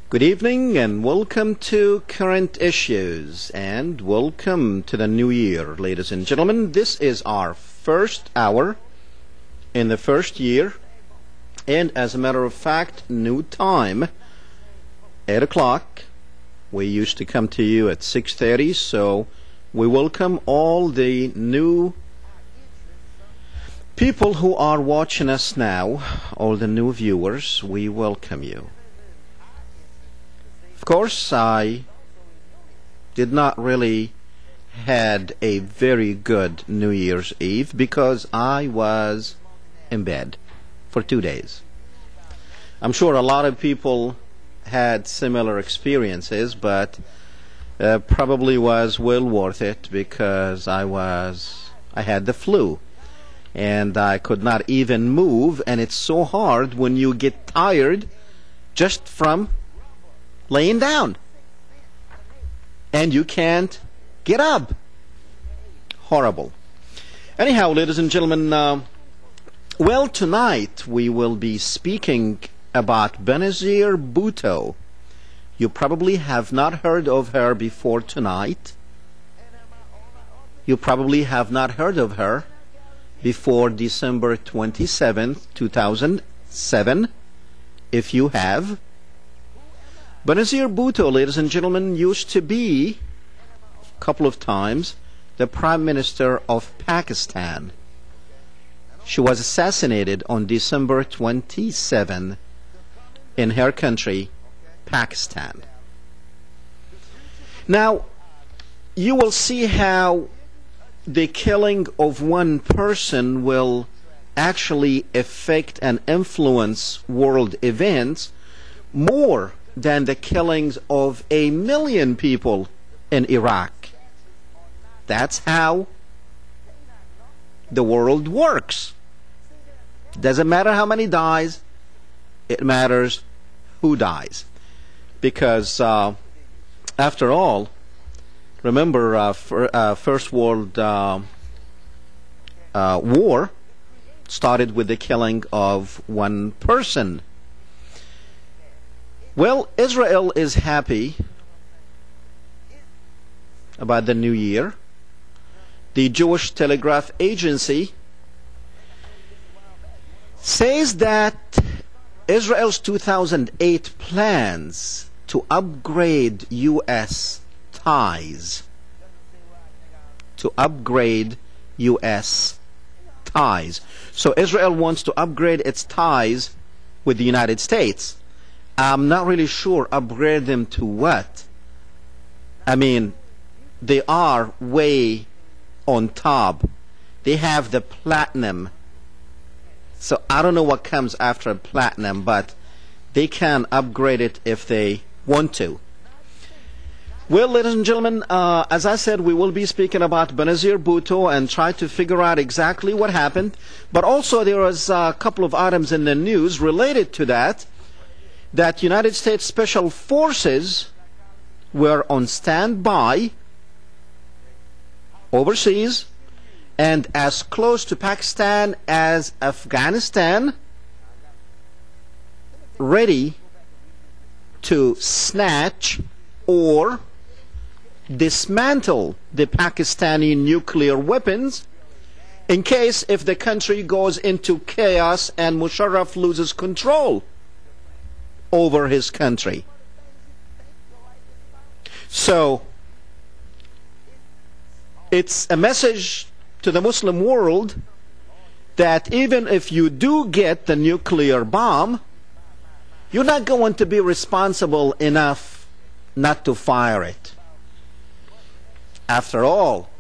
Good evening and welcome to Current Issues and welcome to the new year, ladies and gentlemen. This is our first hour in the first year, and as a matter of fact, new time, 8 o'clock. We used to come to you at 6:30, so we welcome all the new people who are watching us now, all the new viewers. We welcome you. Of course, I did not really had a very good New Year's Eve because I was in bed for 2 days. I'm sure a lot of people had similar experiences, but probably was well worth it because I had the flu and I could not even move, and it's so hard when you get tired just from laying down and you can't get up. Horrible. Anyhow, ladies and gentlemen, well, tonight we will be speaking about Benazir Bhutto. You probably have not heard of her before tonight. You probably have not heard of her before December 27th, 2007. If you have, Benazir Bhutto, ladies and gentlemen, used to be a couple of times the Prime Minister of Pakistan. She was assassinated on December 27 in her country, Pakistan. Now, you will see how the killing of one person will actually affect and influence world events more than the killings of 1 million people in Iraq. That's how the world works. Doesn't matter how many dies, it matters who dies. Because after all, remember, First World War started with the killing of one person. Well, Israel is happy about the new year. The Jewish Telegraph Agency says that Israel's 2008 plans to upgrade U.S. ties, So Israel wants to upgrade its ties with the United States. I'm not really sure upgrade them to what. I mean, they are way on top. They have the platinum. So I don't know what comes after platinum, but they can upgrade it if they want to. Well, ladies and gentlemen, as I said, we will be speaking about Benazir Bhutto and try to figure out exactly what happened. But also there was a couple of items in the news related to that United States Special Forces were on standby overseas and as close to Pakistan as Afghanistan, ready to snatch or dismantle the Pakistani nuclear weapons in case if the country goes into chaos and Musharaff loses control over his country. So it's a message to the Muslim world that even if you do get the nuclear bomb, you're not going to be responsible enough not to fire it. After all,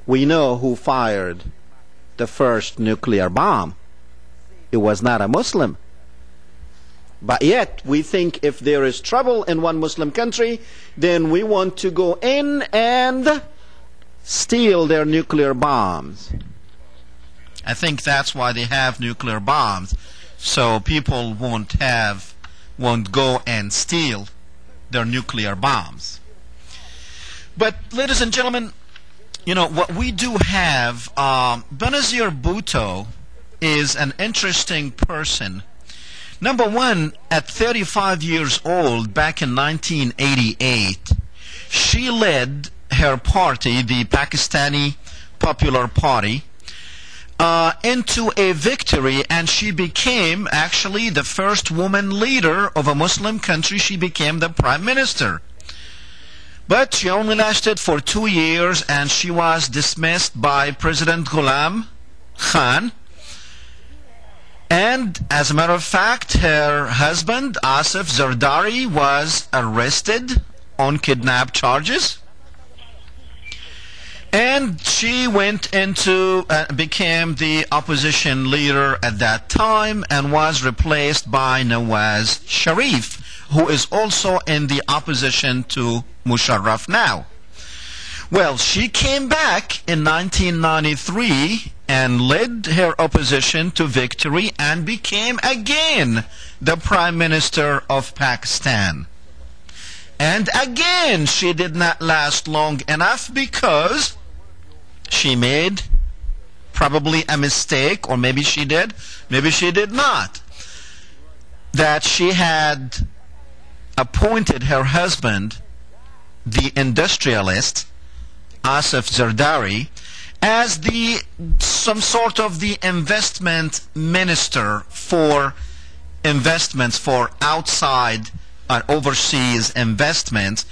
we know who fired the first nuclear bomb. It was not a Muslim. But yet, we think if there is trouble in one Muslim country, then we want to go in and steal their nuclear bombs. I think that's why they have nuclear bombs, so people won't go and steal their nuclear bombs. But, ladies and gentlemen, you know, what we do have, Benazir Bhutto is an interesting person. Number one, at 35 years old, back in 1988, she led her party, the Pakistani Popular Party, into a victory, and she became actually the first woman leader of a Muslim country. She became the prime minister. But she only lasted for 2 years, and she was dismissed by President Ghulam Khan. And as a matter of fact, her husband, Asif Zardari, was arrested on kidnap charges. And she went into, became the opposition leader at that time and was replaced by Nawaz Sharif, who is also in the opposition to Musharaff now. Well, she came back in 1993 and led her opposition to victory and became again the Prime Minister of Pakistan. And again, she did not last long enough because she made probably a mistake, or maybe she did not, that she had appointed her husband, the industrialist Asif Zardari, as some sort of the investment minister for investments, for outside and overseas investments.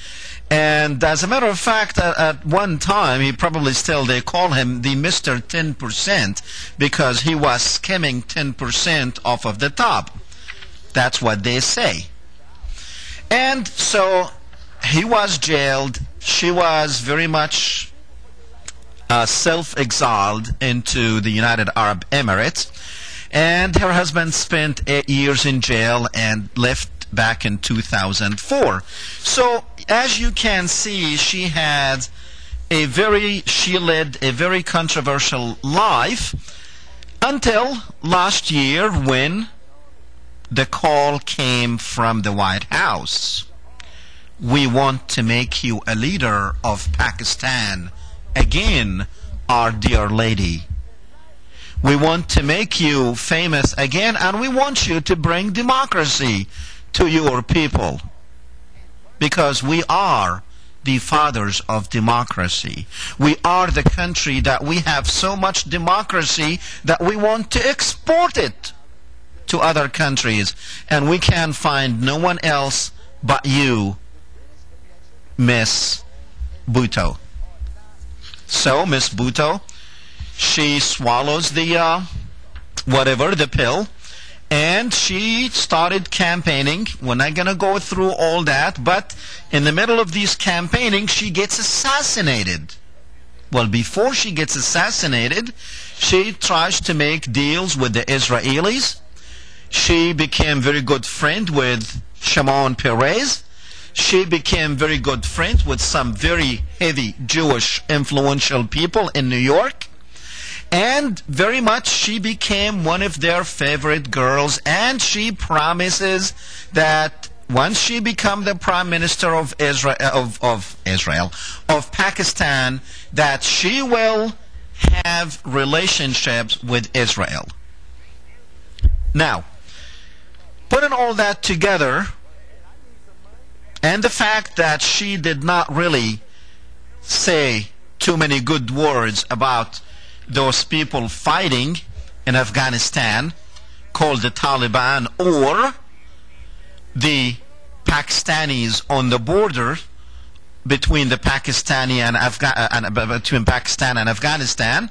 And as a matter of fact, at one time, he probably still, they call him the Mr. 10%, because he was skimming 10% off of the top. That's what they say. And so he was jailed. She was very much self-exiled into the United Arab Emirates. And her husband spent 8 years in jail and left back in 2004. So as you can see, she led a very controversial life until last year, when the call came from the White House. We want to make you a leader of Pakistan again, our dear lady. We want to make you famous again, and we want you to bring democracy to your people, because we are the fathers of democracy. We are the country that we have so much democracy that we want to export it to other countries, and we can find no one else but you, Miss Bhutto. So Miss Bhutto, she swallows the the pill, and she started campaigning. We're not going to go through all that, but in the middle of this campaigning, she gets assassinated. Well, before she gets assassinated, she tries to make deals with the Israelis. She became very good friend with Shimon Peres. She became very good friends with some very heavy Jewish influential people in New York. And very much she became one of their favorite girls, and she promises that once she becomes the Prime Minister of Pakistan, that she will have relationships with Israel. Now, putting all that together, and the fact that she did not really say too many good words about those people fighting in Afghanistan, called the Taliban, or the Pakistanis on the border between Pakistan and Afghanistan.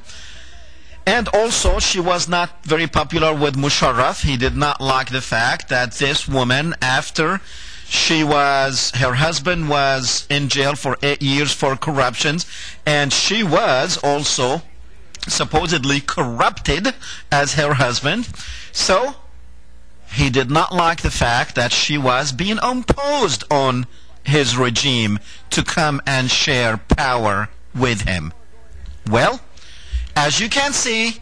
And also, she was not very popular with Musharaff. He did not like the fact that this woman, after her husband was in jail for 8 years for corruptions, and she was also supposedly corrupted as her husband. So he did not like the fact that she was being imposed on his regime to come and share power with him. Well, as you can see,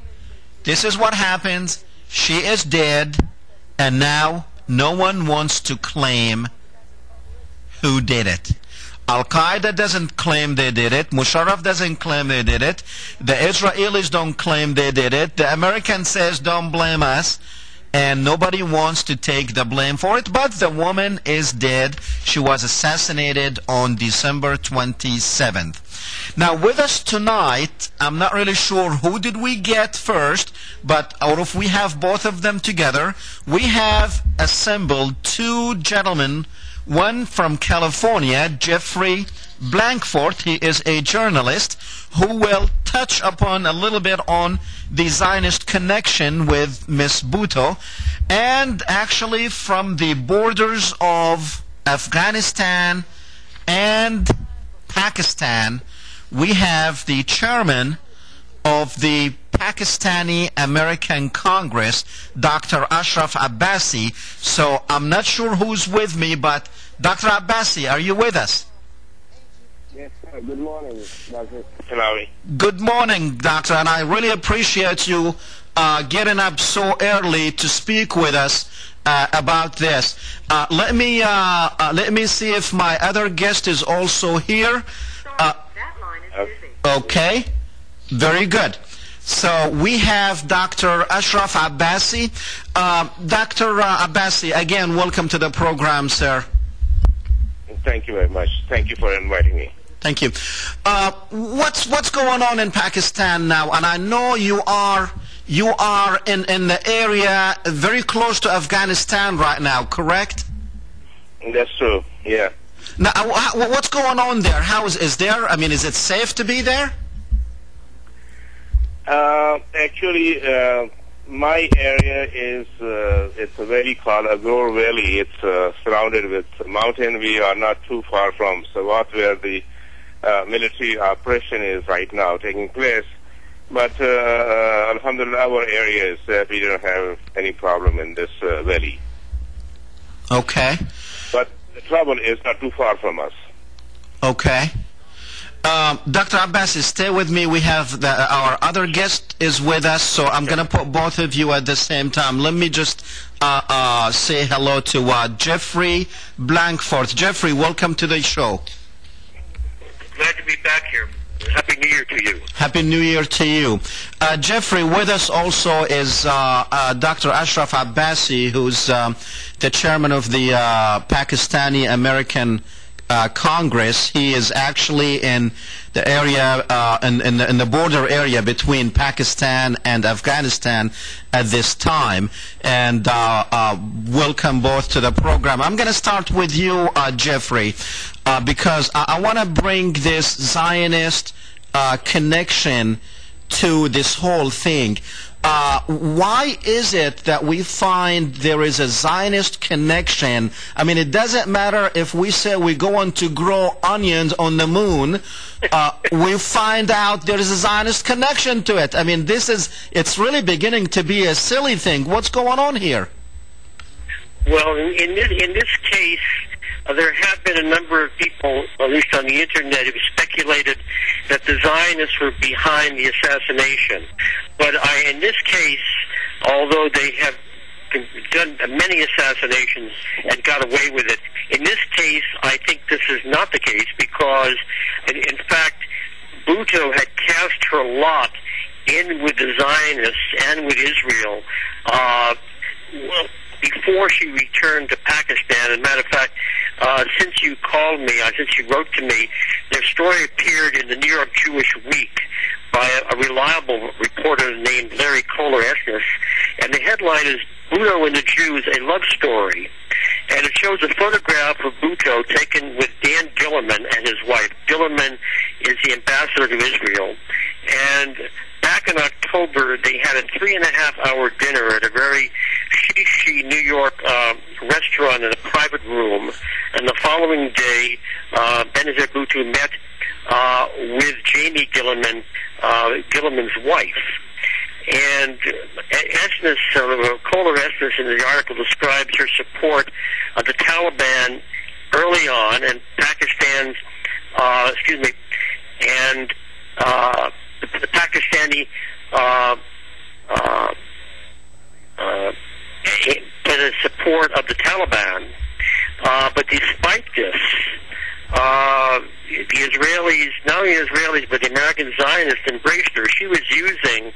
this is what happens. She is dead, and now no one wants to claim who did it. Al-Qaeda doesn't claim they did it. Musharaff doesn't claim they did it. The Israelis don't claim they did it. The American says don't blame us. and nobody wants to take the blame for it, but the woman is dead. She was assassinated on December 27th. Now, with us tonight, I'm not really sure who did we get first, but or if we have both of them together, we have assembled two gentlemen, one from California, Jeffery Blankfort. He is a journalist who will touch upon a little bit on the Zionist connection with Miss Bhutto, and actually from the borders of Afghanistan and Pakistan, we have the chairman of the Pakistani-American Congress, Dr. Ashraff Abbassi. So I'm not sure who's with me, but Dr. Abbassi, are you with us? Yes, sir. Good morning, Dr. Tillawi. Good morning, Doctor, and I really appreciate you getting up so early to speak with us about this. Let me see if my other guest is also here. Okay, very good. So we have Dr. Ashraff Abbassi. Dr. Abbassi, again, welcome to the program, sir. Thank you very much. Thank you for inviting me. Thank you. What's going on in Pakistan now? And I know you are in the area very close to Afghanistan right now, correct? That's true. Yeah. Now, what's going on there? Is there? I mean, is it safe to be there? Actually, my area is it's a valley called Agur Valley. It's surrounded with mountain. We are not too far from Sawat, where the military operation is right now taking place. But alhamdulillah, our area is that we don't have any problem in this valley. Okay. But the trouble is not too far from us. Okay. Dr. Abbassi, stay with me. We have our other guest is with us, so I'm going to put both of you at the same time. Let me just say hello to Jeffery Blankfort. Jeffery, welcome to the show. Glad to be back here. Happy New Year to you. Happy New Year to you. Jeffery, with us also is Dr. Ashraff Abbassi, who's the chairman of the Pakistani-American Congress. He is actually in the area, in the border area between Pakistan and Afghanistan at this time. And welcome both to the program. I'm going to start with you, Jeffery, because I want to bring this Zionist connection to this whole thing. Why is it that we find there is a Zionist connection? I mean, it doesn't matter if we say we're going to grow onions on the moon. We find out there is a Zionist connection to it. I mean, it's really beginning to be a silly thing. What's going on here? Well, in this case, there have been a number of people, at least on the internet, who speculated that the Zionists were behind the assassination. But in this case, although they have done many assassinations and got away with it, in this case, I think this is not the case because, in fact, Bhutto had cast her lot in with the Zionists and with Israel before she returned to Pakistan. As a matter of fact, since you called me, since you wrote to me, their story appeared in the New York Jewish Week by a reliable reporter named Larry Kohler-Esnes, and the headline is Bhutto and the Jews, a love story. And it shows a photograph of Bhutto taken with Dan Gillerman and his wife. Gillerman is the ambassador to Israel. And back in October, they had a 3.5-hour dinner at a very shishi New York restaurant in a private room. And the following day, Benazir Bhutto met with Jamie Gillerman, Gillerman's wife. And Kohler Esnes in the article describes her support of the Taliban early on, and Pakistan's, and the Pakistani for the support of the Taliban. But despite this, the Israelis, not only the Israelis, but the American Zionists embraced her. She was using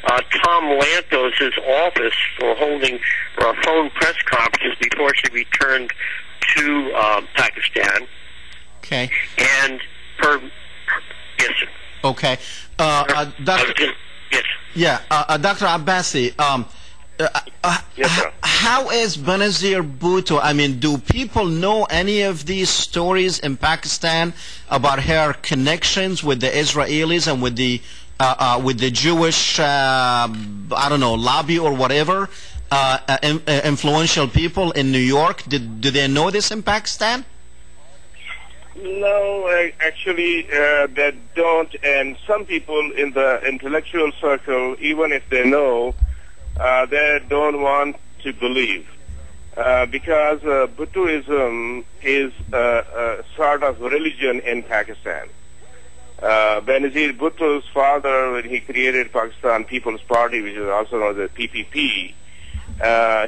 Tom Lantos' office for holding phone press conferences before she returned to Pakistan. Okay. And her, yes, sir. Okay. Dr. Yes. Yeah, Dr. Abbassi, Yes, sir. how is Benazir Bhutto? I mean, do people know any of these stories in Pakistan about her connections with the Israelis and with the Jewish, I don't know, lobby or whatever, influential people in New York? Do they know this in Pakistan? No, actually, they don't. And some people in the intellectual circle, even if they know, they don't want to believe. Because Bhuttoism is a sort of religion in Pakistan. Benazir Bhutto's father, when he created Pakistan People's Party, which is also known as the PPP,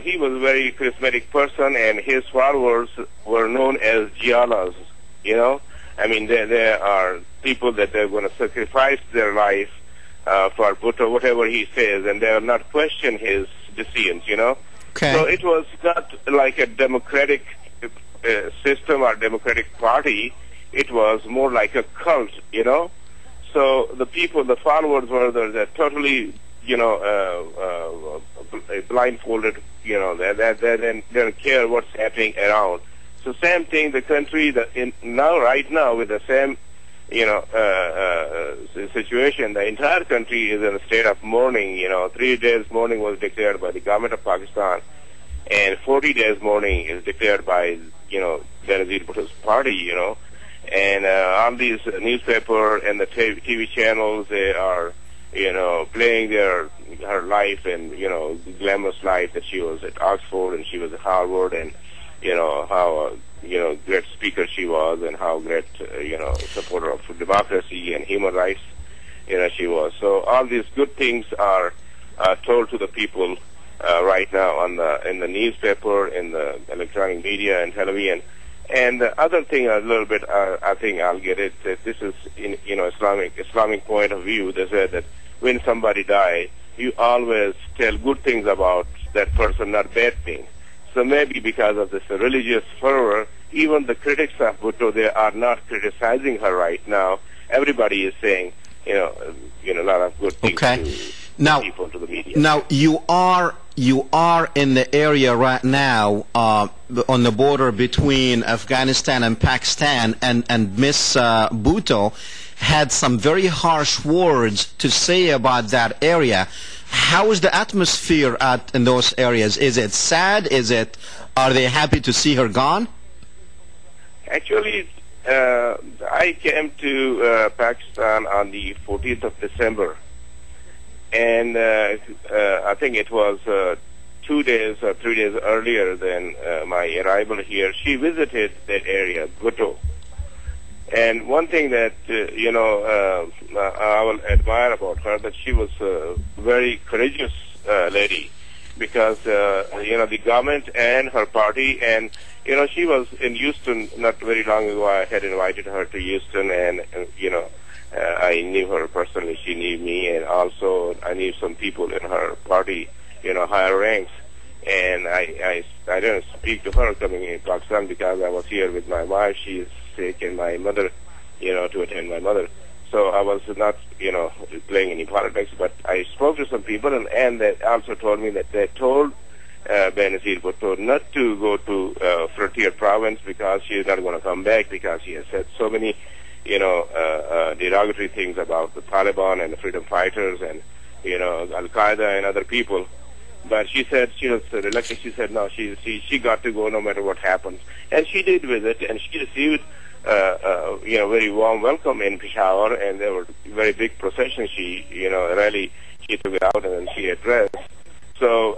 he was a very charismatic person, and his followers were known as Jialas. You know, I mean, there are people that they're going to sacrifice their life for Bhutto, whatever he says, and they will not question his decisions, you know. Okay. So it was not like a democratic system or democratic party. It was more like a cult, you know. So the people, the followers were they're totally, you know, blindfolded, you know, they don't care what's happening around. So same thing, the country that right now with the same, you know, situation, the entire country is in a state of mourning. You know, 3 days mourning was declared by the government of Pakistan, and 40 days mourning is declared by, you know, Benazir Bhutto's party. You know, and all these newspaper and the TV channels, they are, you know, playing her life and, you know, the glamorous life that she was at Oxford and she was at Harvard, and you know, how, you know, great speaker she was, and how great, you know, supporter of democracy and human rights, you know, she was. So all these good things are told to the people right now in the newspaper, in the electronic media and television. And the other thing, a little bit, I think I'll get it, that this is, in, you know, Islamic point of view. They said that when somebody dies, you always tell good things about that person, not bad things. So maybe because of this religious fervor, even the critics of Bhutto, they are not criticizing her right now. Everybody is saying, you know, a lot of good things to people, to the media. Now you are in the area right now on the border between Afghanistan and Pakistan, and Miss Bhutto had some very harsh words to say about that area. How is the atmosphere in those areas? Is it sad? Are they happy to see her gone? Actually, I came to Pakistan on the 14th of December, and I think it was 2 days or 3 days earlier than my arrival here. She visited that area, Bhutto. And one thing that, you know, I will admire about her, that she was a very courageous lady, because, you know, the government and her party, and, you know, she was in Houston not very long ago. I had invited her to Houston, and you know, I knew her personally. She knew me, and also I knew some people in her party, you know, higher ranks. And I didn't speak to her coming in Pakistan because I was here with my wife. She is sick, and my mother, you know, to attend my mother. So I was not, you know, playing any politics, but I spoke to some people, and they also told me that they told Benazir Bhutto not to go to Frontier Province because she is not going to come back, because she has said so many, you know, derogatory things about the Taliban and the freedom fighters and, you know, Al-Qaeda and other people. But she said she was reluctant. She said no, she got to go no matter what happens. And she did visit, and she received you know, very warm welcome in Peshawar, and there were very big processions. She, you know, rally, she took it out and then she addressed. So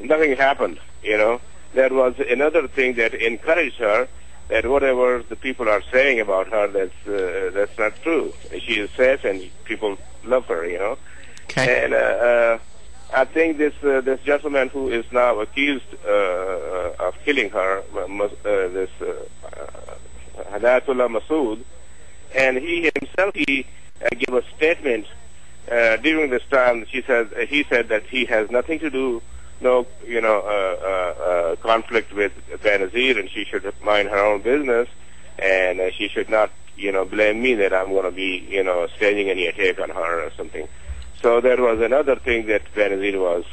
nothing happened, you know. There was another thing that encouraged her, that whatever the people are saying about her, that's not true. She is safe, and people love her, you know. Okay. And I think this gentleman who is now accused of killing her, this Hadayatullah Masood, and he himself, he gave a statement during this time, he said that he has nothing to do, no, conflict with Benazir, and she should mind her own business, and she should not, blame me that I'm going to be, staging any attack on her or something. So there was another thing that Benazir was,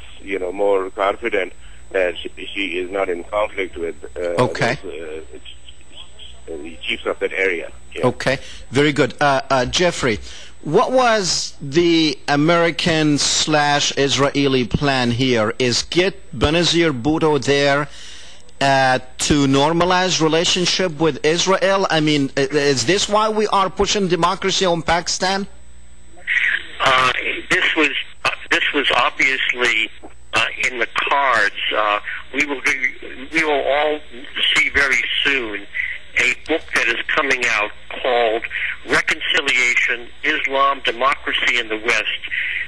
more confident that she is not in conflict with the chiefs of that area. Yeah. Okay, very good. Jeffrey, what was the American/Israeli plan here? Is get Benazir Bhutto there to normalize relationship with Israel? I mean, is this why we are pushing democracy on Pakistan? This was obviously in the cards. We will all see very soon a book that is coming out called Reconciliation, Islam, Democracy in the West,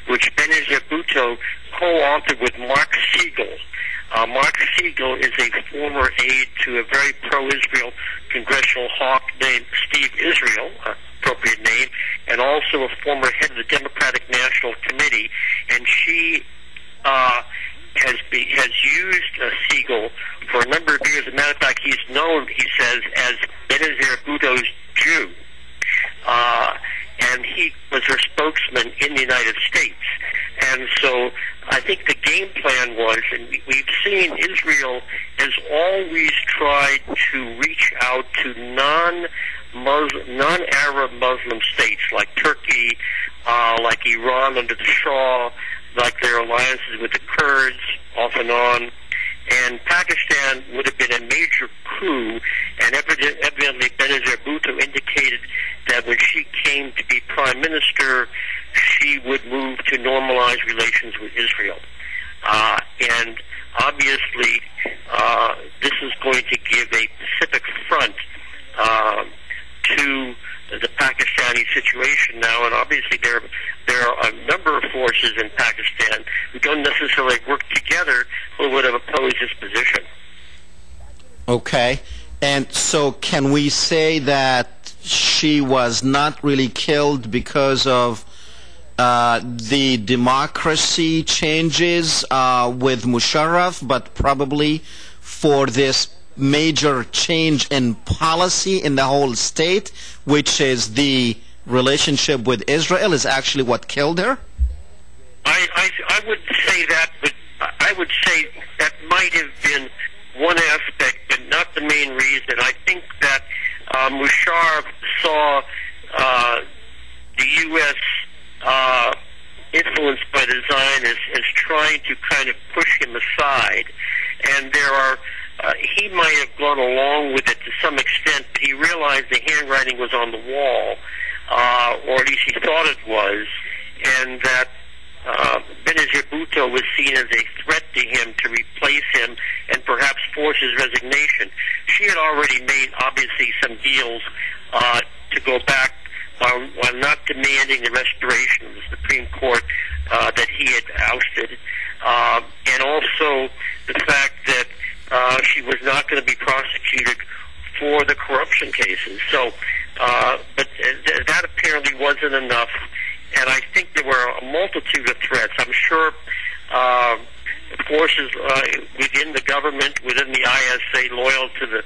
which Benazir Bhutto co-authored with Mark Siegel. Mark Siegel is a former aide to a very pro-Israel congressional hawk named Steve Israel, appropriate name, and also a former head of the Democratic National Committee, and she has used Siegel for a number of years. As a matter of fact, he's known, he says, as Benazir Bhutto's Jew. And he was her spokesman in the United States. And so I think the game plan was, and we've seen Israel has always tried to reach out to non-Arab Muslim states like Turkey, like Iran under the Shah, like their alliances with the Kurds, off and on. And Pakistan would have been a major coup, and evidently Benazir Bhutto indicated that when she came to be prime minister, she would move to normalize relations with Israel. And obviously, this is going to give a Pacific front to the Pakistani situation now, and obviously there are a number of forces in Pakistan who don't necessarily work together who would have opposed this position. Okay, and so can we say that she was not really killed because of the democracy changes with Musharaff, but probably for this major change in policy in the whole state, which is the relationship with Israel, is actually what killed her? I would say that, but I would say that might have been one aspect, but not the main reason. I think that Musharaff saw the U.S. Influenced by the Zionists as trying to kind of push him aside, and there are he might have gone along with it to some extent, but he realized the handwriting was on the wall, or at least he thought it was, and that Benazir Bhutto was seen as a threat to him to replace him and perhaps force his resignation. She had already made, obviously, some deals to go back while not demanding the restoration of the Supreme Court that he had ousted, and also the fact that she was not going to be prosecuted for the corruption cases. So, but that apparently wasn't enough, and I think there were a multitude of threats. I'm sure forces within the government, within the ISA, loyal to the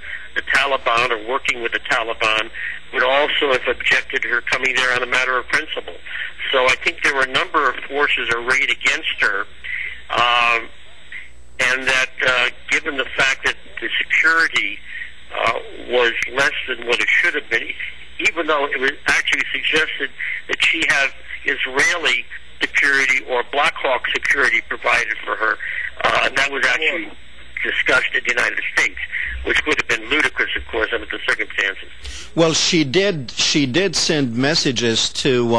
Taliban or working with the Taliban, would also have objected to her coming there on a matter of principle. So I think there were a number of forces arrayed against her, and that given the fact that the security was less than what it should have been, even though it was actually suggested that she had Israeli security or Black Hawk security provided for her, and that was actually discussed in the United States, which would have been ludicrous, of course, under the circumstances. Well, she did send messages to,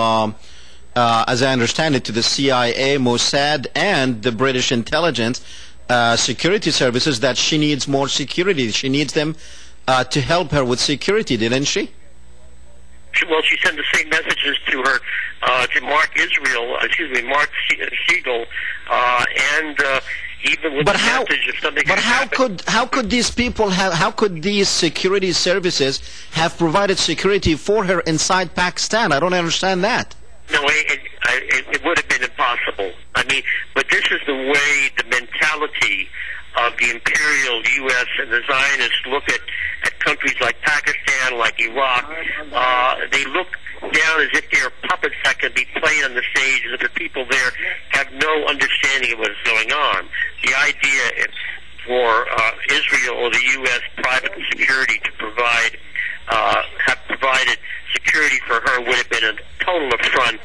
as I understand it, to the CIA, Mossad, and the British intelligence security services that she needs more security. She needs them to help her with security, didn't she? Well, she sent the same messages to her, to Mark Siegel, and even with the message if something. But how could these people how could these security services have provided security for her inside Pakistan? I don't understand that. No, it would have been impossible. I mean, but this is the way, the mentality of the imperial U.S. and the Zionists look at countries like Pakistan, like Iraq. They look down as if they're puppets that can be played on the stage, as if the people there have no understanding of what's going on. The idea for Israel or the U.S. private security to have provided security for her would have been a total affront,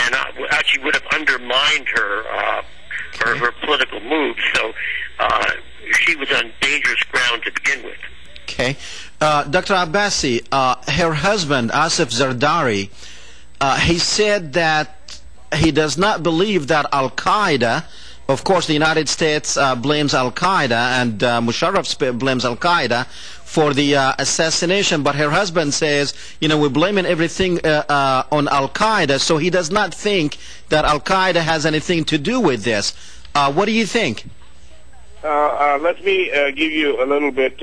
and actually would have undermined her political moves. So she was on dangerous ground to begin with. Okay. Dr. Abbassi, her husband, Asif Zardari, he said that he does not believe that Al-Qaeda, of course the United States blames Al-Qaeda, and Musharaff blames Al-Qaeda for the assassination, but her husband says, you know, we're blaming everything on Al-Qaeda, so he does not think that Al-Qaeda has anything to do with this. What do you think? Let me give you a little bit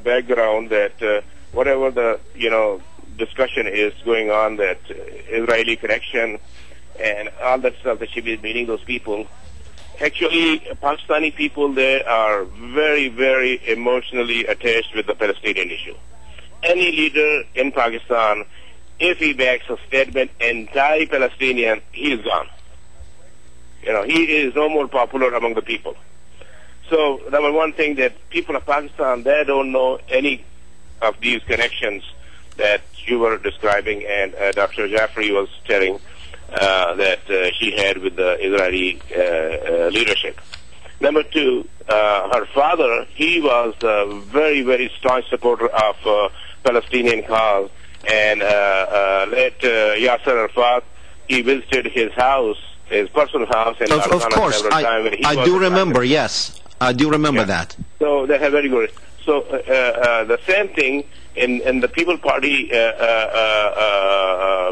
background that whatever the discussion is going on, that Israeli connection and all that stuff that she is meeting those people. Actually, Pakistani people, they are very, very emotionally attached with the Palestinian issue. Any leader in Pakistan, if he backs a statement anti-Palestinian, he is gone. He is no more popular among the people. So, number one thing, that people of Pakistan, they don't know any of these connections that you were describing, and Dr. Jeffery was telling that she had with the Israeli leadership. Number two, her father, he was a very, very staunch supporter of Palestinian cause, and late Yasser Arafat, he visited his house, his personal house in Of course, I do remember, yes. I do remember that. So they have very good. So the same thing in the People Party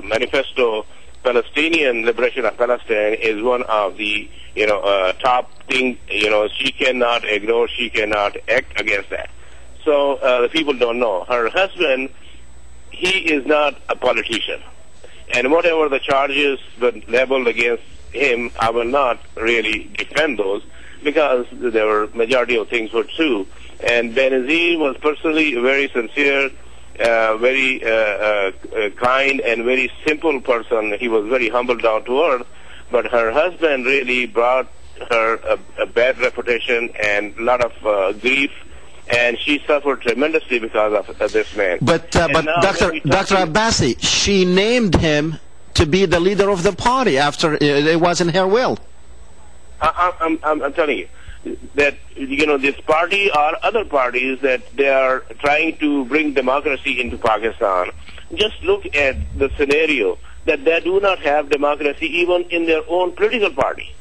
manifesto, Palestinian liberation of Palestine is one of the top thing. She cannot ignore, she cannot act against that. So the people don't know. Her husband, he is not a politician, and whatever the charges were leveled against him, I will not really defend those, because there were majority of things were true. And Benazir was personally very sincere, very kind and very simple person. He was very humble, down to earth. But her husband really brought her a bad reputation and a lot of grief, and she suffered tremendously because of this man. But Dr. Abbassi, she named him to be the leader of the party after it was in her will. I'm telling you that this party or other parties that they are trying to bring democracy into Pakistan. Just look at the scenario that they do not have democracy even in their own political party.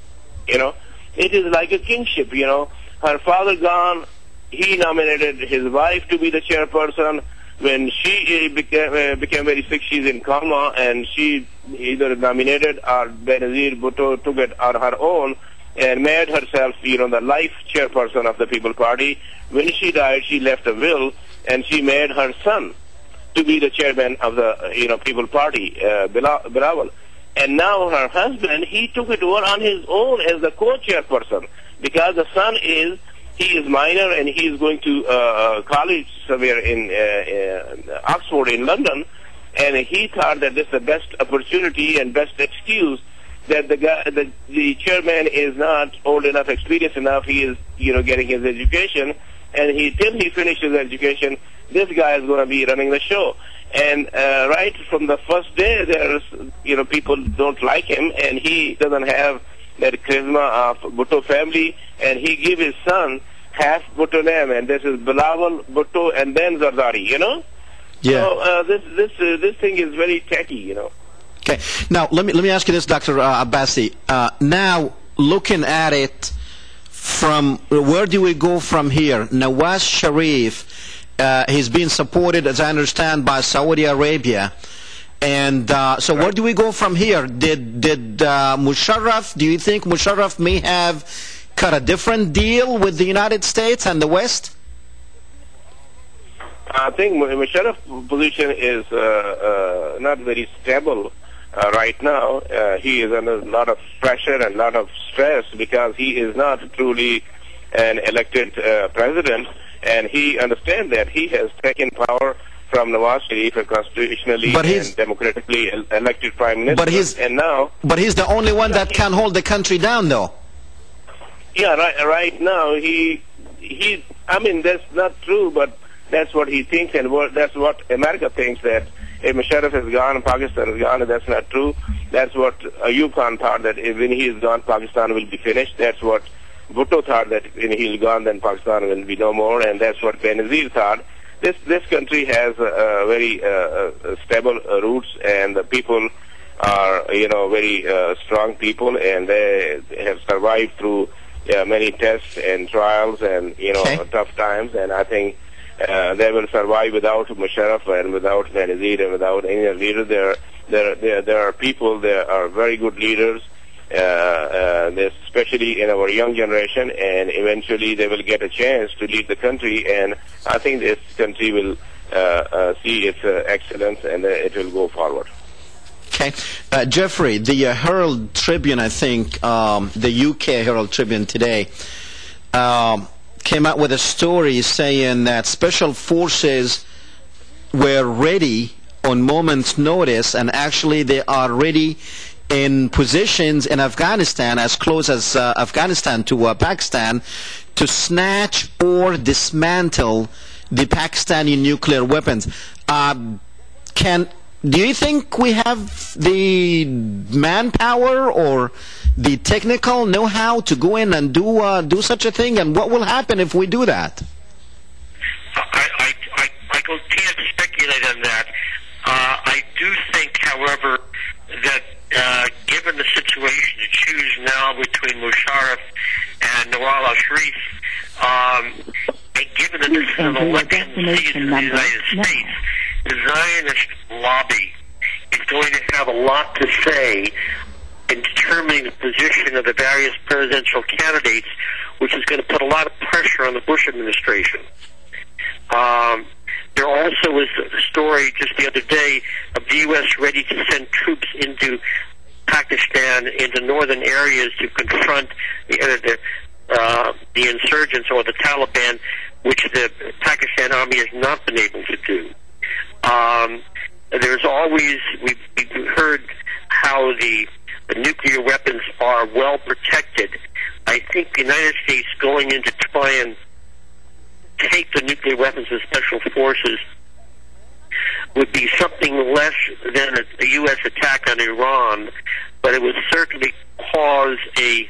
It is like a kingship. Her father gone, he nominated his wife to be the chairperson. When she became very sick, she's in coma, and she either nominated or Benazir Bhutto took it on her own and made herself, the life chairperson of the People Party. When she died, she left a will, and she made her son to be the chairman of the, People Party, Bilawal. And now her husband, he took it over on his own as the co-chairperson, because the son he is minor, and he is going to college somewhere in Oxford in London, and he thought that this is the best opportunity and best excuse that the chairman is not old enough, experienced enough. He is, getting his education, and till he finishes education, this guy is going to be running the show. And right from the first day, there's, people don't like him, and he doesn't have that charisma of Bhutto family, and he gave his son half Bhutto name, and this is Bilawal, Bhutto, and then Zardari. Yeah. So this thing is very tacky. Okay. Now, let me ask you this, Dr. Abbassi. Now, looking at it from where do we go from here? Nawaz Sharif, he's being supported, as I understand, by Saudi Arabia. And so where do we go from here? Did Musharaff, do you think Musharaff may have cut a different deal with the United States and the West? I think Musharaff's position is not very stable. right now, he is under a lot of pressure and a lot of stress because he is not truly an elected president, and he understands that he has taken power from Nawaz Sharif, a constitutionally and democratically elected prime minister. But he's the only one that can hold the country down, though. Yeah, right now I mean, that's not true, but that's what he thinks, and that's what America thinks, that if Musharaff is gone, Pakistan is gone, and that's not true. That's what Ayub Khan thought, that when he is gone, Pakistan will be finished. That's what Bhutto thought, that when he is gone, then Pakistan will be no more, and that's what Benazir thought. This country has very stable roots, and the people are, very strong people, and they have survived through many tests and trials and, tough times, and I think they will survive without Musharaff and without Benazir and without any leader. There are people, there are very good leaders, especially in our young generation, and eventually they will get a chance to lead the country, and I think this country will see its excellence, and it will go forward. Okay. Jeffrey, the Herald Tribune, I think, the UK Herald Tribune today, came out with a story saying that special forces were ready on moment's notice, and actually they are ready in positions in Afghanistan, as close as Afghanistan to Pakistan, to snatch or dismantle the Pakistani nuclear weapons. Do you think we have the manpower or the technical know-how to go in and do such a thing? And what will happen if we do that? I can't speculate on that. I do think, however, that given the situation to choose now between Musharaff and Nawaz Sharif, and given that this is an election season in the United States, the Zionist lobby is going to have a lot to say in determining the position of the various presidential candidates, which is going to put a lot of pressure on the Bush administration. There also was a story just the other day of the U.S. ready to send troops into Pakistan, into northern areas to confront the insurgents or the Taliban, which the Pakistan army has not been able to do. There's always, we've heard how the nuclear weapons are well protected. I think the United States going in to try and take the nuclear weapons of special forces would be something less than a U.S. attack on Iran, but it would certainly cause an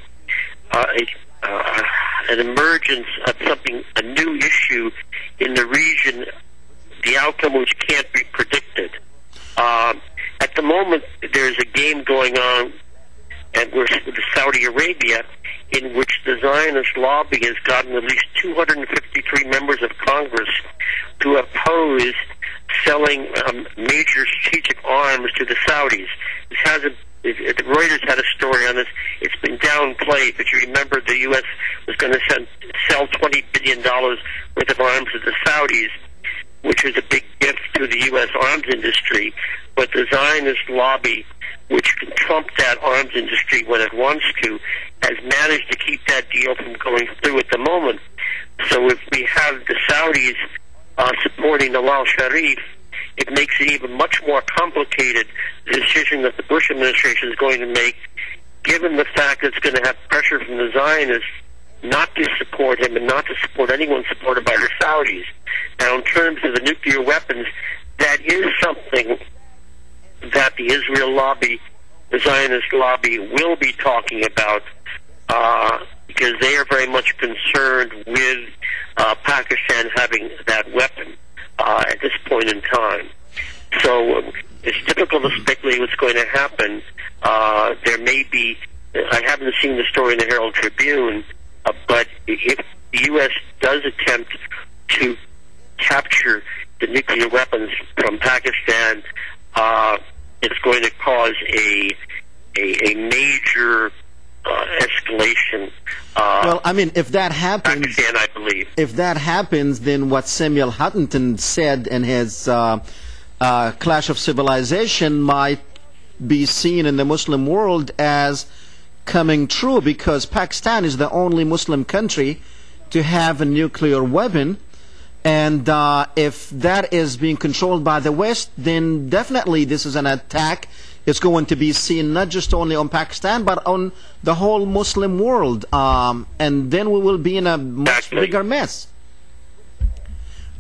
emergence of a new issue in the region, the outcome which can't be predicted. At the moment, there's a game going on with Saudi Arabia, in which the Zionist lobby has gotten at least 253 members of Congress to oppose selling major strategic arms to the Saudis. Reuters had a story on this. It's been downplayed, but you remember the U.S. was going to sell $20 billion worth of arms to the Saudis, which was a big gift to the U.S. arms industry. But the Zionist lobby, which can trump that arms industry when it wants to, has managed to keep that deal from going through at the moment. So if we have the Saudis supporting Nawaz Sharif, it makes it even much more complicated, the decision that the Bush administration is going to make, given the fact that it's going to have pressure from the Zionists not to support him and not to support anyone supported by the Saudis. Now, in terms of the nuclear weapons, that is something that the Israel lobby, the Zionist lobby, will be talking about, because they are very much concerned with Pakistan having that weapon at this point in time. So it's difficult to speculate what's going to happen. There may be, I haven't seen the story in the Herald Tribune, but if the U.S. does attempt to capture the nuclear weapons from Pakistan, it's going to cause a major escalation. Well, I mean, if that happens, Pakistan, I believe. If that happens, then what Samuel Huntington said in his Clash of Civilization might be seen in the Muslim world as coming true, because Pakistan is the only Muslim country to have a nuclear weapon. And if that is being controlled by the West, then definitely this is an attack. It's going to be seen not just only on Pakistan, but on the whole Muslim world. And then we will be in a much bigger mess.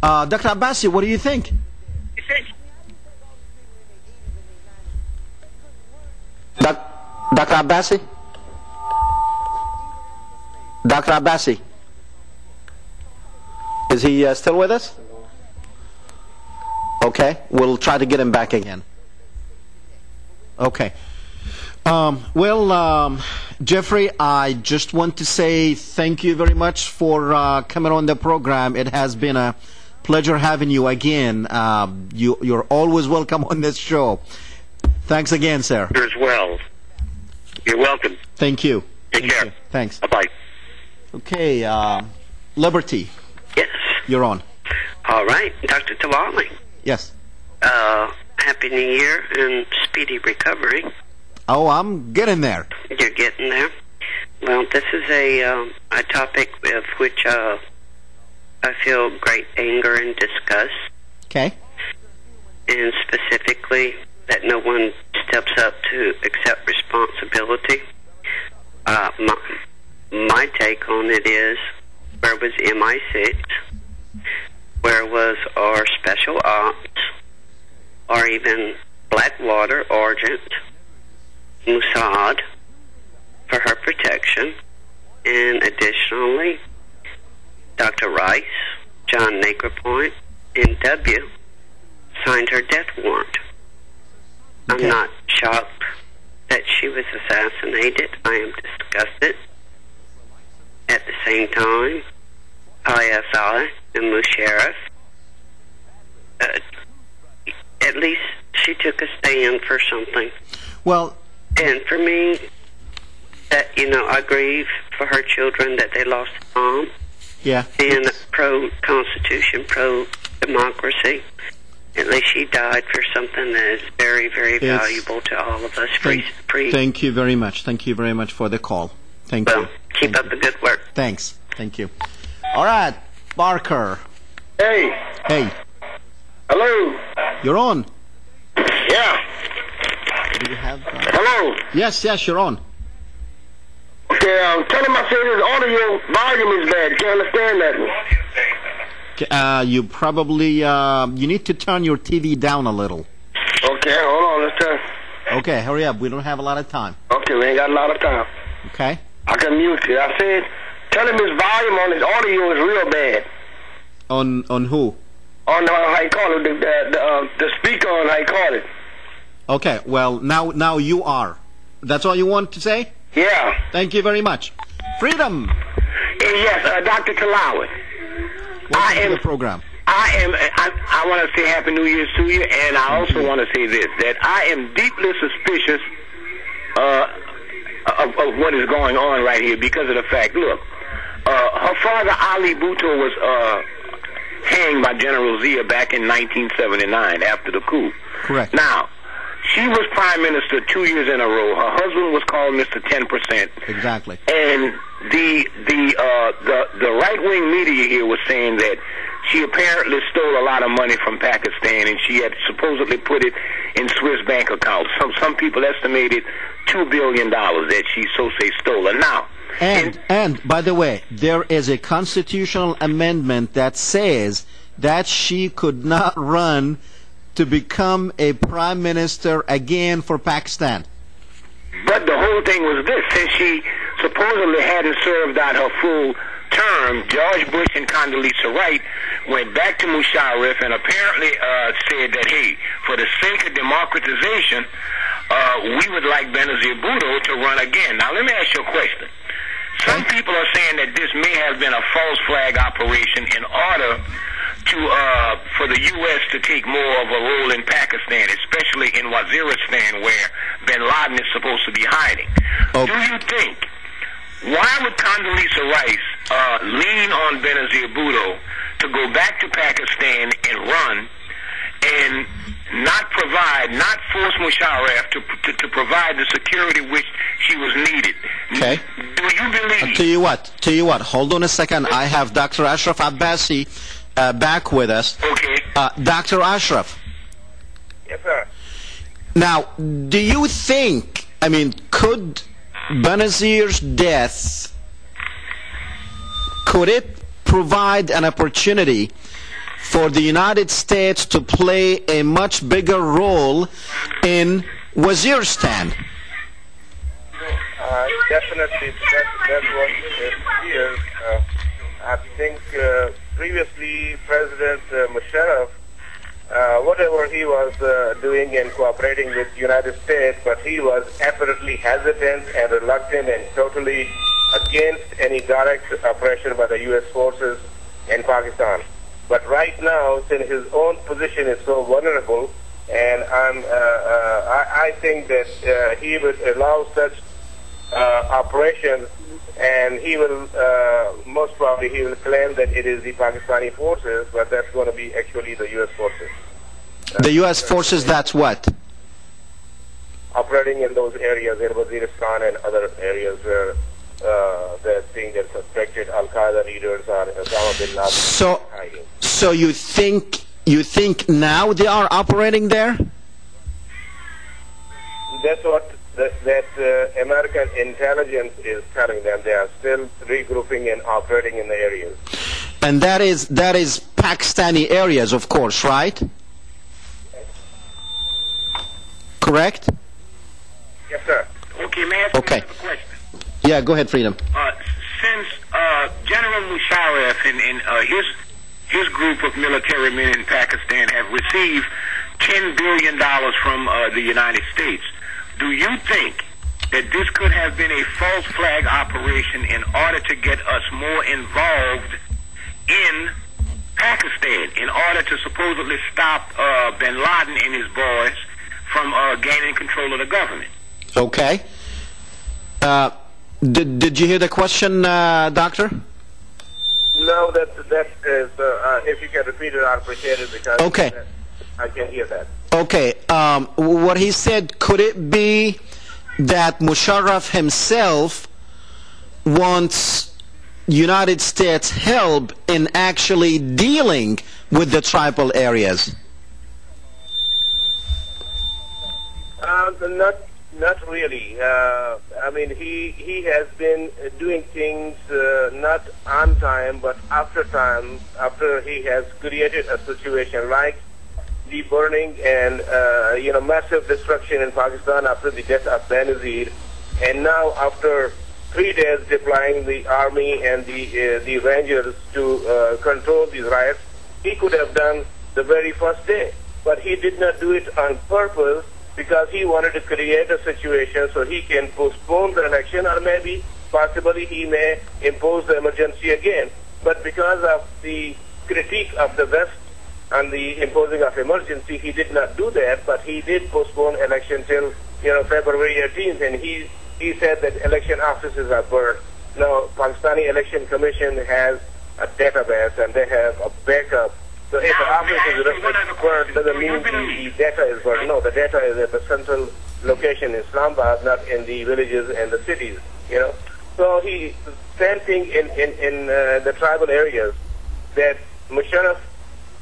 Dr. Abbassi, what do you think? Dr. Abbassi? Dr. Abbassi? Is he still with us? Okay, we'll try to get him back again. Okay. Jeffrey, I just want to say thank you very much for coming on the program. It has been a pleasure having you again. You're always welcome on this show. Thanks again, sir. You as well. You're welcome. Thank you. Take care. Thanks. Bye-bye. Okay, Liberty. Yes. You're on. All right, Dr. Tillawi. Yes. Happy New Year and speedy recovery. Oh, I'm getting there. You're getting there. Well, this is a topic of which I feel great anger and disgust. Okay. And specifically that no one steps up to accept responsibility. My take on it is, where was MI6? Where was our special ops, or even Blackwater Agent Mossad for her protection? And additionally, Dr. Rice, John Nagerpoint, and W signed her death warrant. Okay. I'm not shocked that she was assassinated. I am disgusted. At the same time, ISI and Musharaff, at least she took a stand for something. Well, and for me, that, I grieve for her children that they lost a mom. Yeah. Being pro-Constitution, pro-democracy. At least she died for something that is very, very valuable to all of us. Thank you very much. Thank you very much for the call. Thank you. Keep up the good work. Thanks. Thank you. All right, Barker. Hey. Hey. Hello. You're on. Yeah. Do you have... Hello. Yes, you're on. Okay, tell him I said his audio volume is bad. Can't understand that. You probably, you need to turn your TV down a little. Okay, hold on, let's turn. Okay, hurry up. We don't have a lot of time. Okay, we ain't got a lot of time. Okay. I can mute it. I said, tell him his volume on his audio is real bad. On who? On how you call it, the speaker on how you call it. Okay, well, now you are. That's all you want to say? Yeah. Thank you very much. Freedom. Yes, Dr. Tillawi. Welcome to the program. I want to say Happy New Year's to you, and I also want to say this, that I am deeply suspicious of what is going on right here because of the fact, look, her father Ali Bhutto was hanged by General Zia back in 1979 after the coup. Correct. Now, she was prime minister 2 years in a row. Her husband was called Mr. 10%. Exactly. And the right-wing media here was saying that she apparently stole a lot of money from Pakistan, and she had supposedly put it in Swiss bank accounts. Some people estimated $2 billion that she stole. And now, and by the way, there is a constitutional amendment that says that she could not run to become a prime minister again for Pakistan. But the whole thing was this: since she supposedly hadn't served out her full term, George Bush and Condoleezza Rice went back to Musharaff and apparently said that, hey, for the sake of democratization, we would like Benazir Bhutto to run again. Now, let me ask you a question. Some people are saying that this may have been a false flag operation in order to for the U.S. to take more of a role in Pakistan, especially in Waziristan, where bin Laden is supposed to be hiding. Okay. Do you think, why would Condoleezza Rice lean on Benazir Bhutto to go back to Pakistan and run, and not provide, not force Musharaff to provide the security which she was needed. Okay. Do you believe? Tell you what, hold on a second. I have Dr. Ashraff Abbassi back with us. Okay. Dr. Ashraff. Yes, sir. Now, do you think, I mean, could Benazir's death, could it provide an opportunity for the United States to play a much bigger role in Waziristan? Definitely, that's what it is. I think previously President Musharaff, whatever he was doing and cooperating with the United States, but he was absolutely hesitant and reluctant and totally against any direct oppression by the U.S. forces in Pakistan. But right now, since his own position is so vulnerable, and I think that he would allow such operations, and he will most probably he will claim that it is the Pakistani forces, but that's going to be actually the U.S. forces. The U.S. forces, that's what? Operating in those areas in Waziristan and other areas where they're seeing that suspected Al-Qaeda leaders are Osama bin Laden hiding. So you think now they are operating there? That's what that American intelligence is telling them. They are still regrouping and operating in the areas. And that is Pakistani areas, of course, right? Correct? Yes, sir. Okay, may I ask you a question? Yeah, go ahead, Freedom. Since General Musharaff and his group of military men in Pakistan have received $10 billion from the United States, do you think that this could have been a false flag operation in order to get us more involved in Pakistan, in order to supposedly stop bin Laden and his boys from gaining control of the government? Okay. Did you hear the question, Doctor? No, that is, if you can repeat it, I'll appreciate it, because I can hear that. Okay. What he said, could it be that Musharaff himself wants United States help in actually dealing with the tribal areas? Not really. I mean, he has been doing things not on time, but after time, after he has created a situation like the burning and massive destruction in Pakistan after the death of Benazir, and now after 3 days deploying the army and the rangers to control these riots. He could have done the very first day, but he did not do it on purpose, because he wanted to create a situation so he can postpone the election, or maybe possibly he may impose the emergency again. But because of the critique of the West and the imposing of emergency, he did not do that, but he did postpone election till February 18th, and he said that election offices are burned. Now, Pakistani Election Commission has a database and they have a backup. So if the office is burned, doesn't mean the data is burned. No, the data is at the central location in Islamabad, not in the villages and the cities. So same thing in the tribal areas, that Musharaff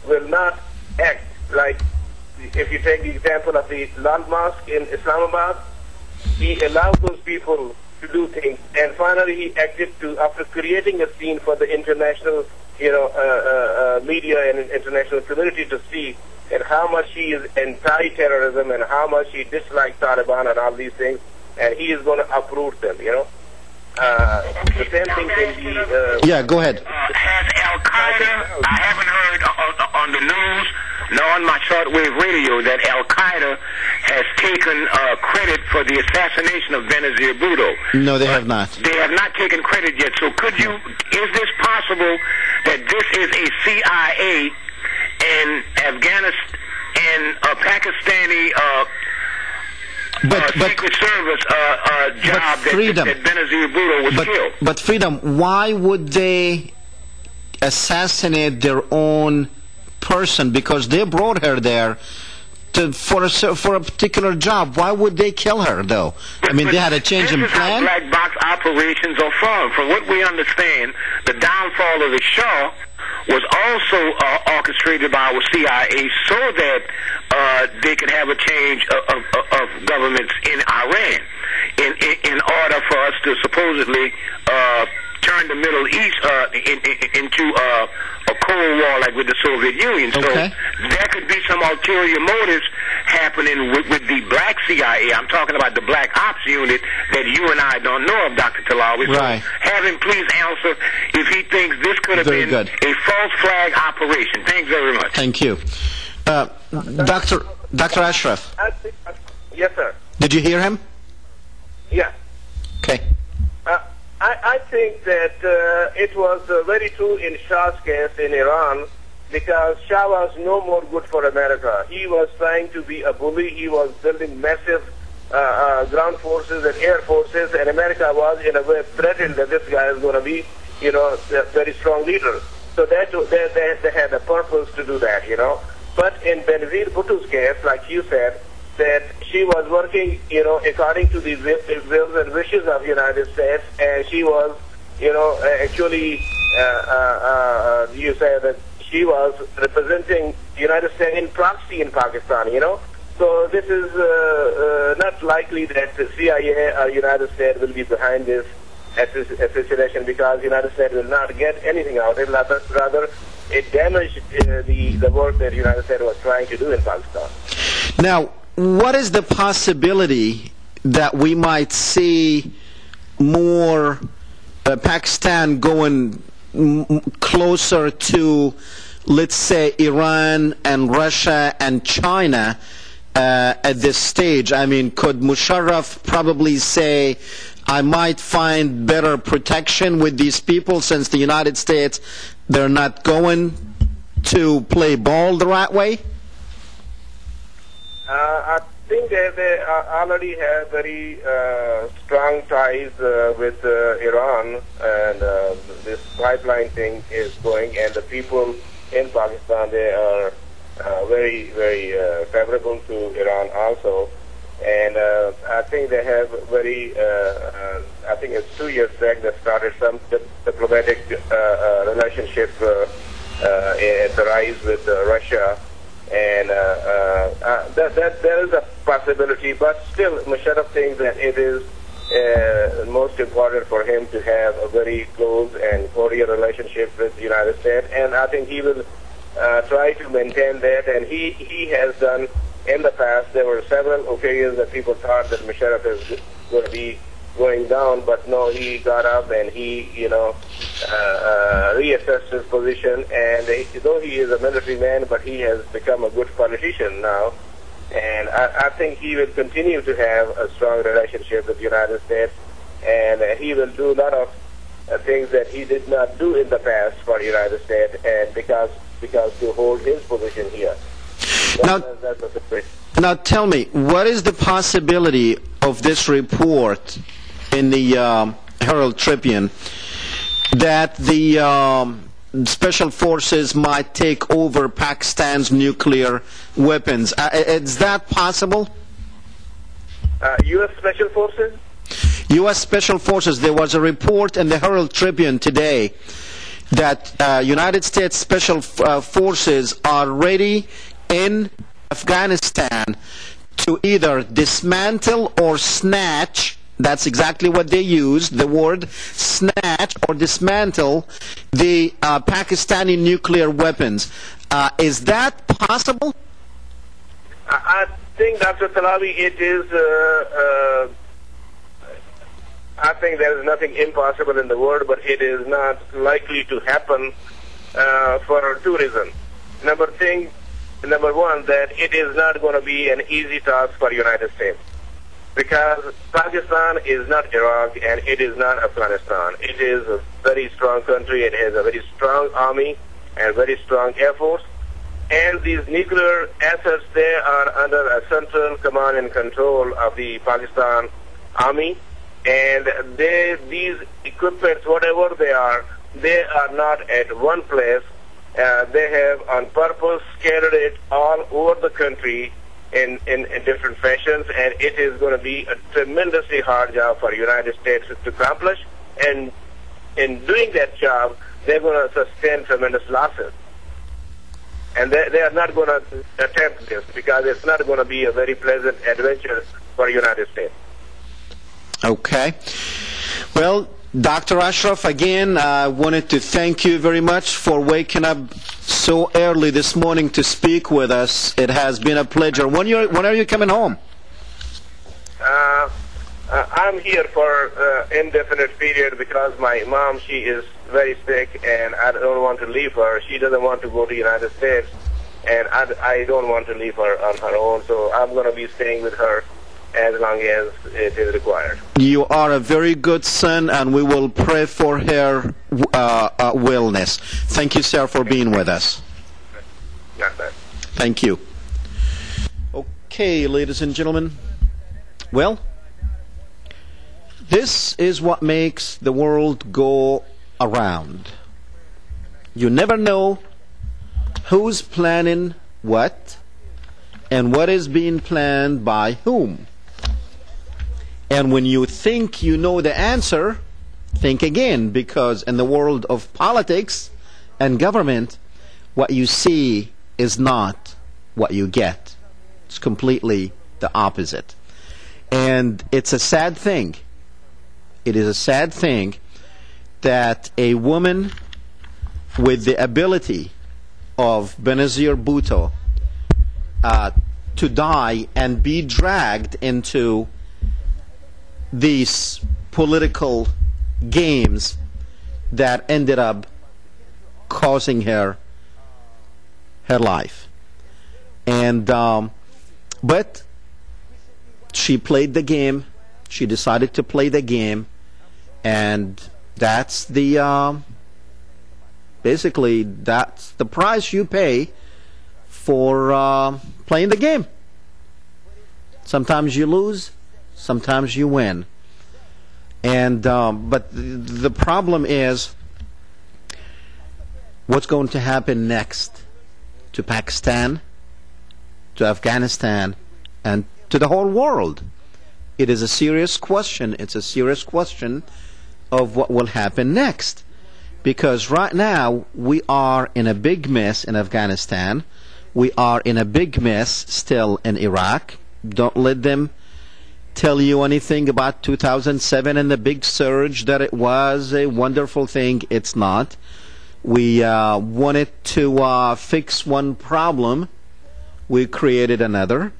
will not act like, if you take the example of the Lal Mosque in Islamabad, he allowed those people to do things, and finally he acted after creating a scene for the international media and international community to see and how much he is anti-terrorism and how much he dislikes Taliban and all these things, and he is going to uproot them, The same thing in the... yeah, go ahead. Has Al-Qaeda, I haven't heard on the news, nor on my shortwave radio, that Al-Qaeda has taken credit for the assassination of Benazir Bhutto. No, they have not. They have not taken credit yet. So is this possible that this is a CIA and Afghanistan and Pakistani Secret Service job that Benazir Bhutto was killed? But Freedom, why would they assassinate their own person? Because they brought her there for a particular job. Why would they kill her, though? I mean, they had a change in plan. This is how black box operations are formed. From what we understand, the downfall of the Shah was also orchestrated by our CIA so that they could have a change of governments in Iran in order for us to supposedly turn the Middle East into a Cold War like with the Soviet Union. So there could be some ulterior motives happening with the black CIA. I'm talking about the black ops unit that you and I don't know of, Dr. Tillawi. Right. So have him please answer if he thinks this could have been a false flag operation. Thanks very much. Thank you. Dr. Ashraff. Yes, sir. Did you hear him? Yeah. Okay. I think that it was very true in Shah's case in Iran, because Shah was no more good for America. He was trying to be a bully. He was building massive ground forces and air forces, and America was in a way threatened that this guy is going to be, a very strong leader. So they had a purpose to do that, But in Benazir Bhutto's case, like you said, that she was working, according to the wills and wishes of the United States, and she was, actually, you say that she was representing the United States in proxy in Pakistan, So this is not likely that the CIA or United States will be behind this assassination, because the United States will not get anything out of it. Rather, it damaged the work that the United States was trying to do in Pakistan. Now, what is the possibility that we might see more Pakistan going closer to, let's say, Iran and Russia and China at this stage? I mean, could Musharaff probably say, I might find better protection with these people since the United States, they're not going to play ball the right way? I think they already have very strong ties with Iran, and this pipeline thing is going, and the people in Pakistan, they are very, very favorable to Iran also. And I think they have very, I think it's 2 years back that started some diplomatic relationship at the rise with Russia. And there is a possibility, but still Musharaff thinks that it is most important for him to have a very close and cordial relationship with the United States, and I think he will try to maintain that, and he has done in the past. There were several occasions that people thought that Musharaff is going to be going down, but no, he got up and he, reassessed his position, and though he is a military man, but he has become a good politician now, and I think he will continue to have a strong relationship with the United States, and he will do a lot of things that he did not do in the past for the United States, and because to hold his position here. That's the situation. Now tell me, what is the possibility of this report in the Herald Tribune that the special forces might take over Pakistan's nuclear weapons? Is that possible? U.S. Special Forces? U.S. Special Forces. There was a report in the Herald Tribune today that United States Special Forces are ready in Afghanistan to either dismantle or snatch, that's exactly what they used, the word snatch or dismantle, the Pakistani nuclear weapons. Is that possible? I think, Dr. Tillawi, it is, I think there is nothing impossible in the world, but it is not likely to happen for two reasons. Number one, that it is not going to be an easy task for the United States, because Pakistan is not Iraq and it is not Afghanistan. It is a very strong country. It has a very strong army and very strong air force. And these nuclear assets, they are under a central command and control of the Pakistan army. And these equipments, whatever they are not at one place. They have on purpose scattered it all over the country, in different fashions, and it is going to be a tremendously hard job for the United States to accomplish. And in doing that job, they're going to sustain tremendous losses. And they are not going to attempt this because it's not going to be a very pleasant adventure for the United States. Okay. Well, Dr. Ashraff, again, I wanted to thank you very much for waking up so early this morning to speak with us. It has been a pleasure. When are you coming home? I'm here for indefinite period because my mom, she is very sick, and I don't want to leave her. She doesn't want to go to the United States, and I don't want to leave her on her own, so I'm going to be staying with her as long as it is required. You are a very good son, and we will pray for her wellness. Thank you, sir, for being with us. Not bad. Thank you. Okay, ladies and gentlemen. Well, this is what makes the world go around. You never know who's planning what and what is being planned by whom. And when you think you know the answer, think again, because in the world of politics and government, what you see is not what you get. It's completely the opposite. And it's a sad thing. It is a sad thing that a woman with the ability of Benazir Bhutto to die and be dragged into these political games that ended up causing her life. And but she played the game. She decided to play the game, and that's the basically that's the price you pay for playing the game. Sometimes you lose, sometimes you win. And but the problem is what's going to happen next to Pakistan, to Afghanistan, and to the whole world. It is a serious question. It's a serious question of what will happen next. Because right now we are in a big mess in Afghanistan. We are in a big mess still in Iraq. Don't let them tell you anything about 2007 and the big surge that it was a wonderful thing. It's not. We wanted to fix one problem. We created another.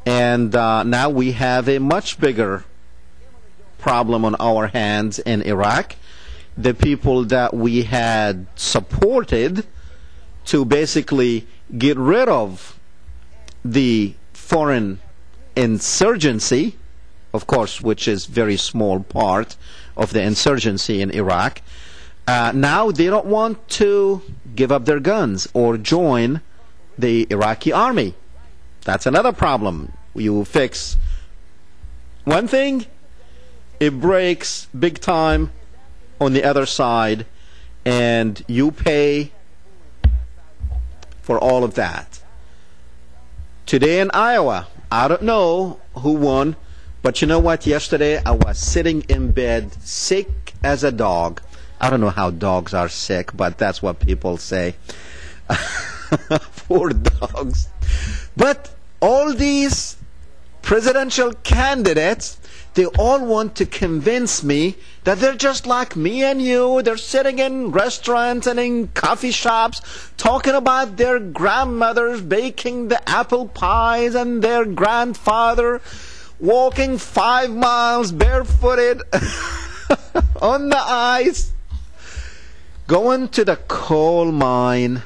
And now we have a much bigger problem on our hands in Iraq. The people that we had supported to basically get rid of the foreign insurgency, of course, which is very small part of the insurgency in Iraq, now they don't want to give up their guns or join the Iraqi army. That's another problem. You fix one thing, it breaks big time on the other side, and you pay for all of that. Today in Iowa, I don't know who won, but you know what? Yesterday I was sitting in bed sick as a dog. I don't know how dogs are sick, but that's what people say. Poor dogs. But all these presidential candidates, they all want to convince me that they're just like me and you. They're sitting in restaurants and in coffee shops talking about their grandmothers baking the apple pies and their grandfather walking 5 miles barefooted on the ice, going to the coal mine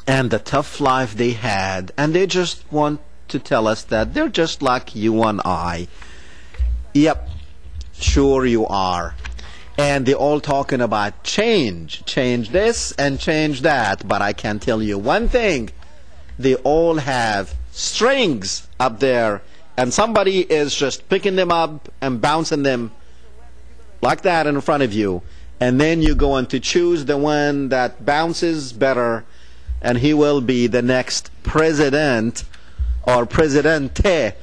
and the tough life they had, and they just want to tell us that they're just like you and I. Yep, sure you are. And they're all talking about change this and change that. But I can tell you one thing, they all have strings up there, and somebody is just picking them up and bouncing them like that in front of you. And then you're going to choose the one that bounces better, and he will be the next president or Presidente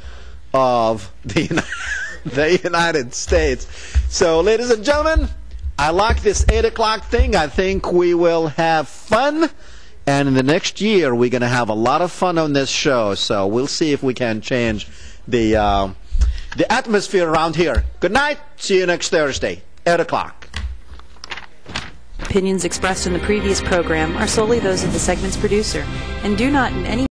of the United States. So, ladies and gentlemen, I like this 8 o'clock thing. I think we will have fun. And in the next year, we're going to have a lot of fun on this show. So we'll see if we can change the atmosphere around here. Good night. See you next Thursday, 8 o'clock. Opinions expressed in the previous program are solely those of the segment's producer and do not in any